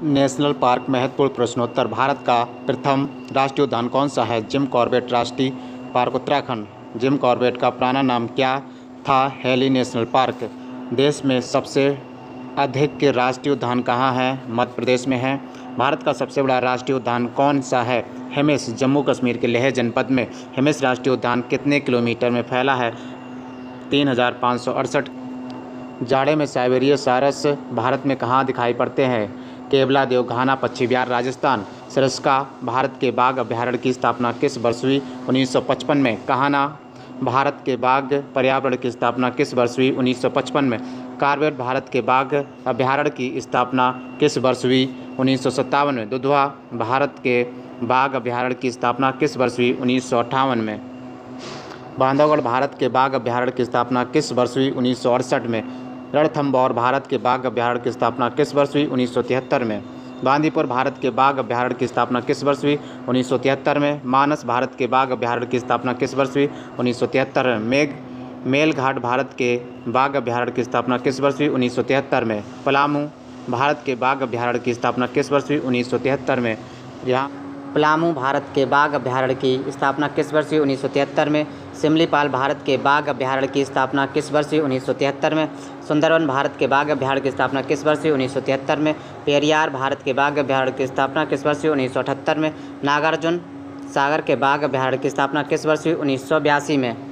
National park महत्वपूर्ण प्रश्नोत्तर। भारत का प्रथम राष्ट्रीय उद्यान कौन सा है? जिम कॉर्बेट राष्ट्रीय पार्क उत्तराखंड। जिम कॉर्बेट का पुराना नाम क्या था? Heli national park. देश में सबसे अधिक के राष्ट्रीय उद्यान कहाँ है? मध्य प्रदेश में है। भारत का सबसे बड़ा राष्ट्रीय उद्यान कौन सा है? हिमिस। जम्मू कश्मीर के लेह जनपद में हिमिस राष्ट्रीय उद्यान कितने किलोमीटर में फैला है? 3568। जाड़े में साइबेरिया सारस भारत में कहाँ दिखाई पड़ते हैं? केवला देव घाना, पश्चिमी बिहार, राजस्थान। सरिस्का भारत के बाघ अभयारण्य की स्थापना किस वर्ष हुई? 1955 में। कहाना भारत के बाघ पर्यावरण की स्थापना किस वर्ष हुई? 1955 में। कॉर्बेट भारत के बाघ अभयारण्य की स्थापना किस वर्ष हुई? 1957 में। दुधवा भारत के बाघ अभयारण्य की स्थापना किस वर्ष हुई? 1958 में। बांधवगढ़ भारत के बाघ अभयारण्य की स्थापना किस वर्ष हुई? 1968 में। रणथंभौर भारत के बाघ अभयारण्य की स्थापना किस वर्ष हुई? 1973 में। बांदीपुर भारत के बाघ अभयारण्य की स्थापना किस वर्ष हुई? 1973 में। मानस भारत के बाघ अभयारण्य की स्थापना किस वर्ष हुई? 1973 में। मेलघाट भारत के बाघ अभयारण्य की स्थापना किस वर्ष हुई? 1973 में। पलामू भारत के बाघ अभयारण्य की स्थापना किस वर्ष हुई? 1973 में। यहाँ पलामू भारत के बाघ अभयारण्य की स्थापना किस वर्ष हुई? 1973 में। सिमलीपाल भारत के बाघ अभयारण्य की स्थापना किस वर्ष हुई? 1973 में। सुंदरवन भारत के बाघ अभयारण्य की स्थापना किस वर्ष हुई? 1973 में। पेरियार भारत के बाघ अभयारण्य की स्थापना किस वर्ष हुई? 1978 में। नागार्जुन सागर के बाघ अभयारण्य की स्थापना किस वर्ष हुई? 1982 में।